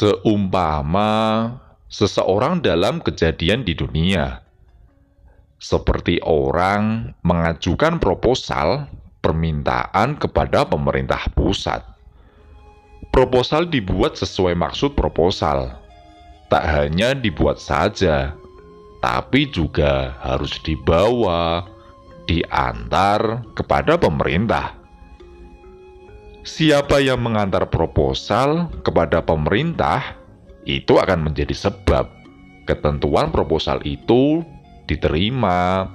Seumpama seseorang dalam kejadian di dunia, seperti orang mengajukan proposal permintaan kepada pemerintah pusat. Proposal dibuat sesuai maksud proposal. Tak hanya dibuat saja, tapi juga harus dibawa, diantar kepada pemerintah. Siapa yang mengantar proposal kepada pemerintah, itu akan menjadi sebab ketentuan proposal itu diterima,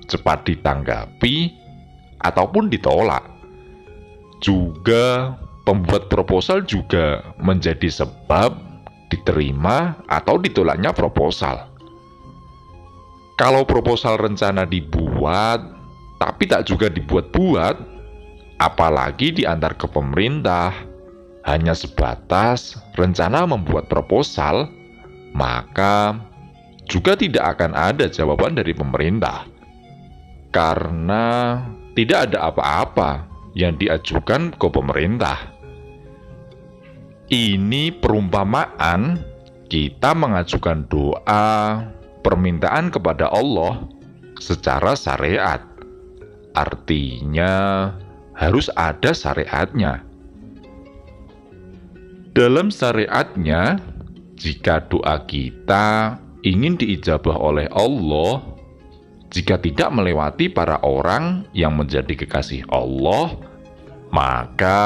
cepat ditanggapi, ataupun ditolak. Juga pembuat proposal juga menjadi sebab diterima atau ditolaknya proposal. Kalau proposal rencana dibuat, tapi tak juga dibuat-buat, apalagi diantar ke pemerintah, hanya sebatas rencana membuat proposal, maka juga tidak akan ada jawaban dari pemerintah. Karena tidak ada apa-apa yang diajukan ke pemerintah. Ini perumpamaan kita mengajukan doa, permintaan kepada Allah secara syariat. Artinya, harus ada syariatnya. Dalam syariatnya, jika doa kita ingin diijabah oleh Allah, jika tidak melewati para orang yang menjadi kekasih Allah, maka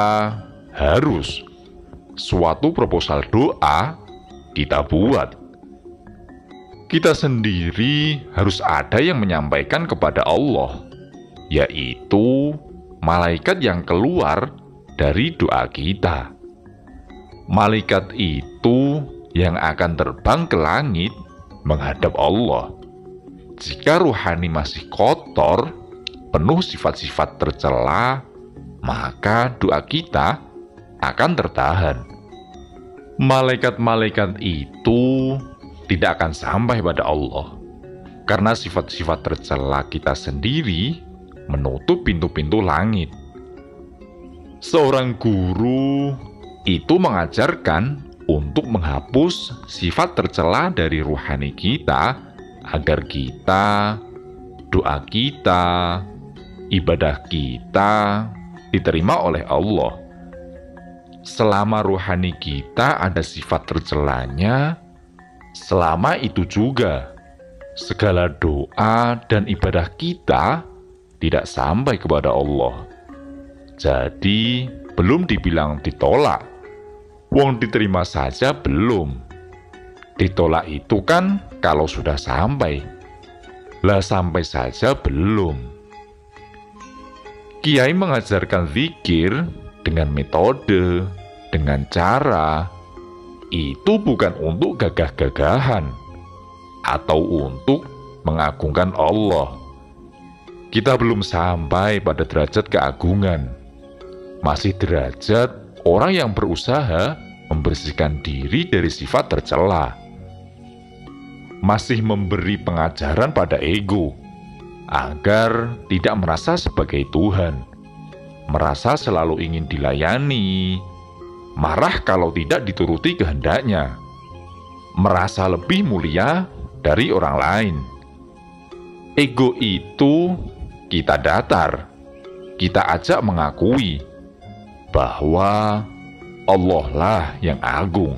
harus suatu proposal doa kita buat. Kita sendiri harus ada yang menyampaikan kepada Allah, yaitu malaikat yang keluar dari doa kita. Malaikat itu yang akan terbang ke langit menghadap Allah. Jika ruhani masih kotor, penuh sifat-sifat tercela, maka doa kita akan tertahan. Malaikat-malaikat itu tidak akan sampai pada Allah, karena sifat-sifat tercela kita sendiri menutup pintu-pintu langit. Seorang guru itu mengajarkan untuk menghapus sifat tercela dari ruhani kita agar kita, doa kita, ibadah kita diterima oleh Allah. Selama ruhani kita ada sifat tercelanya, selama itu juga segala doa dan ibadah kita tidak sampai kepada Allah. Jadi, belum dibilang ditolak. Wong diterima saja belum. Ditolak itu kan kalau sudah sampai. Lah sampai saja belum. Kiai mengajarkan zikir dengan metode, dengan cara, itu bukan untuk gagah-gagahan atau untuk mengagungkan Allah. Kita belum sampai pada derajat keagungan. Masih derajat orang yang berusaha membersihkan diri dari sifat tercela. Masih memberi pengajaran pada ego agar tidak merasa sebagai Tuhan. Merasa selalu ingin dilayani, marah kalau tidak dituruti kehendaknya. Merasa lebih mulia dari orang lain. Ego itu kita datar, kita ajak mengakui bahwa Allah lah yang agung,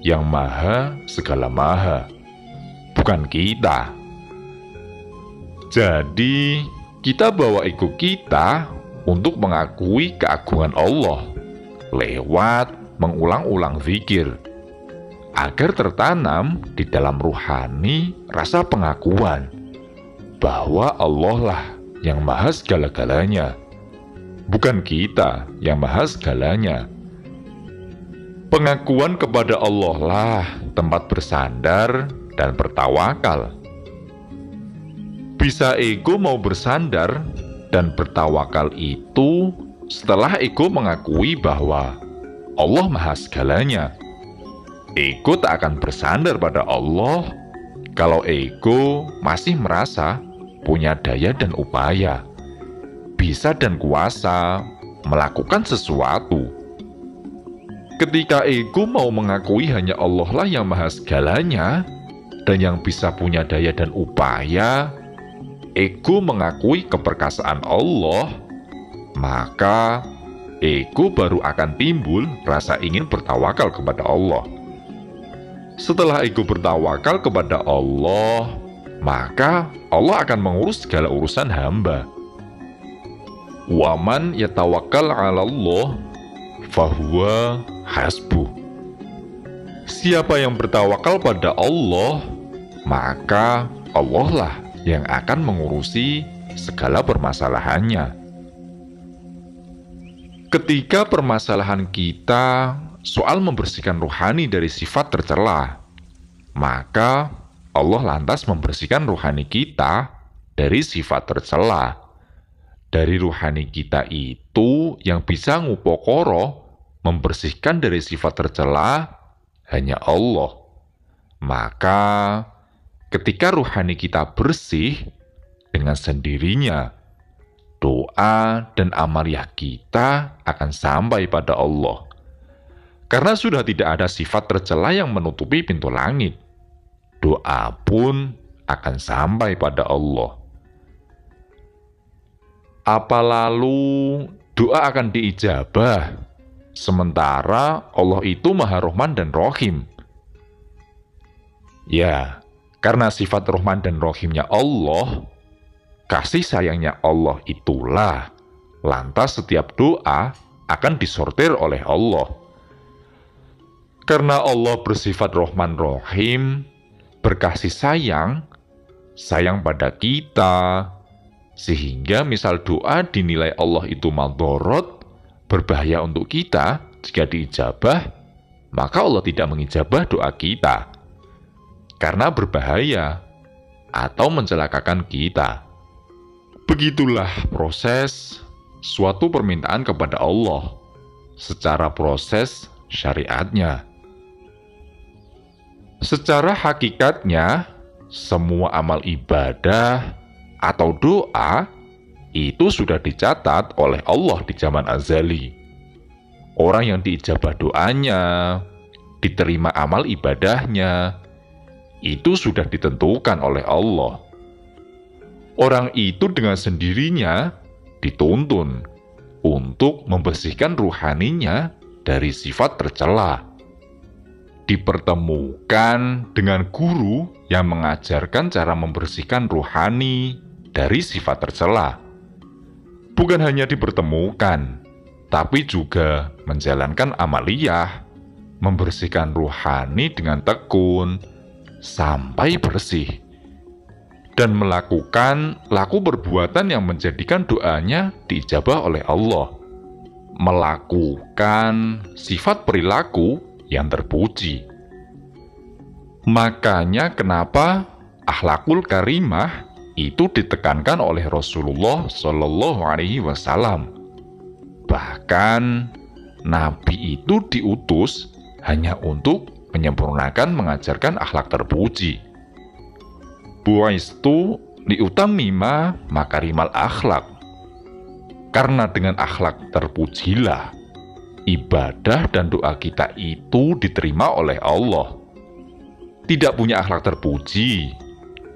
yang maha segala maha, bukan kita. Jadi, kita bawa ego kita untuk mengakui keagungan Allah lewat mengulang-ulang zikir, agar tertanam di dalam ruhani rasa pengakuan bahwa Allah lah yang maha segala-galanya, bukan kita yang maha segalanya. Pengakuan kepada Allah lah tempat bersandar dan bertawakal. Bisa ego mau bersandar dan bertawakal itu setelah ego mengakui bahwa Allah maha segalanya. Ego tak akan bersandar pada Allah kalau ego masih merasa punya daya dan upaya, bisa dan kuasa melakukan sesuatu. Ketika ego mau mengakui hanya Allah lah yang maha segalanya dan yang bisa punya daya dan upaya, ego mengakui keperkasaan Allah, maka ego baru akan timbul rasa ingin bertawakal kepada Allah. Setelah ego bertawakal kepada Allah, maka Allah akan mengurus segala urusan hamba. Waman yatawakkal 'ala Allah fahuwa hasbuh. Siapa yang bertawakal pada Allah, maka Allah lah yang akan mengurusi segala permasalahannya. Ketika permasalahan kita soal membersihkan rohani dari sifat tercela, maka Allah lantas membersihkan rohani kita dari sifat tercela. Dari rohani kita itu yang bisa ngupokoro, membersihkan dari sifat tercela hanya Allah. Maka ketika rohani kita bersih, dengan sendirinya doa dan amaliyah kita akan sampai pada Allah. Karena sudah tidak ada sifat tercela yang menutupi pintu langit, doa pun akan sampai pada Allah. Apa lalu doa akan diijabah, sementara Allah itu Maha Rahman dan Rahim? Ya, karena sifat Rahman dan Rahimnya Allah, kasih sayangnya Allah itulah, lantas setiap doa akan disortir oleh Allah. Karena Allah bersifat Rahman Rahim, berkasih sayang pada kita, sehingga misal doa dinilai Allah itu madorot, berbahaya untuk kita, jika diijabah, maka Allah tidak mengijabah doa kita, karena berbahaya atau mencelakakan kita. Begitulah proses suatu permintaan kepada Allah, secara proses syariatnya. Secara hakikatnya, semua amal ibadah atau doa itu sudah dicatat oleh Allah di zaman azali. Orang yang diijabah doanya, diterima amal ibadahnya, itu sudah ditentukan oleh Allah. Orang itu dengan sendirinya dituntun untuk membersihkan ruhaninya dari sifat tercela. Dipertemukan dengan guru yang mengajarkan cara membersihkan ruhani dari sifat tercela. Bukan hanya dipertemukan, tapi juga menjalankan amaliyah, membersihkan ruhani dengan tekun, sampai bersih. Dan melakukan laku perbuatan yang menjadikan doanya diijabah oleh Allah. Melakukan sifat perilaku yang terpuji. Makanya kenapa akhlakul karimah itu ditekankan oleh Rasulullah Shallallahu Alaihi Wasallam. Bahkan Nabi itu diutus hanya untuk menyempurnakan mengajarkan akhlak terpuji. Buaistu liutamima makarimal akhlak. Karena dengan akhlak terpujilah ibadah dan doa kita itu diterima oleh Allah. Tidak punya akhlak terpuji,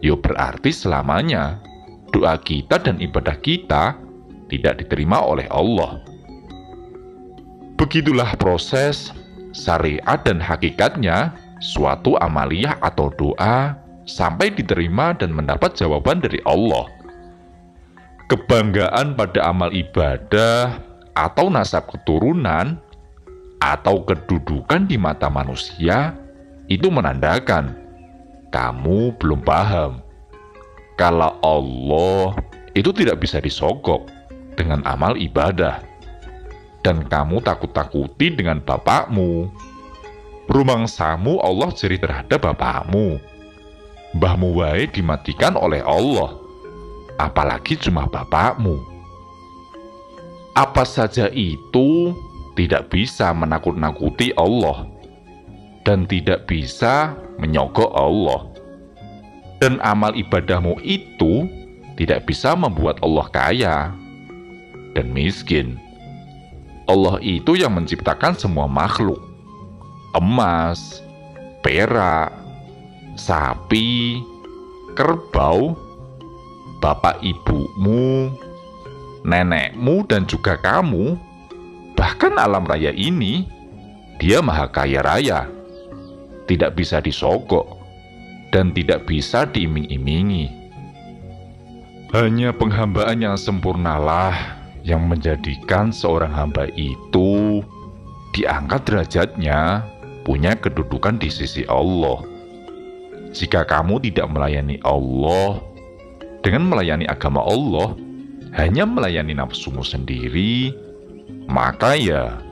ya berarti selamanya doa kita dan ibadah kita tidak diterima oleh Allah. Begitulah proses syariat dan hakikatnya suatu amaliyah atau doa sampai diterima dan mendapat jawaban dari Allah. Kebanggaan pada amal ibadah atau nasab keturunan atau kedudukan di mata manusia itu menandakan kamu belum paham kalau Allah itu tidak bisa disogok dengan amal ibadah, dan kamu takut-takuti dengan bapakmu. Rumangsamu Allah jeri terhadap bapakmu, mbahmu wae dimatikan oleh Allah, apalagi cuma bapakmu. Apa saja itu tidak bisa menakut-nakuti Allah dan tidak bisa menyogok Allah. Dan amal ibadahmu itu tidak bisa membuat Allah kaya dan miskin. Allah itu yang menciptakan semua makhluk. emas, perak, sapi, kerbau, bapak ibumu, nenekmu, dan juga kamu. Bahkan alam raya ini, dia maha kaya raya, tidak bisa disogok, dan tidak bisa diiming-imingi. Hanya penghambaan yang sempurnalah yang menjadikan seorang hamba itu diangkat derajatnya, punya kedudukan di sisi Allah. Jika kamu tidak melayani Allah dengan melayani agama Allah, hanya melayani nafsumu sendiri, maka ya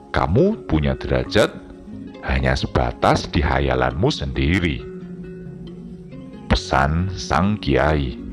kamu punya derajat hanya sebatas di hayalanmu sendiri. Pesan Sang Kiai.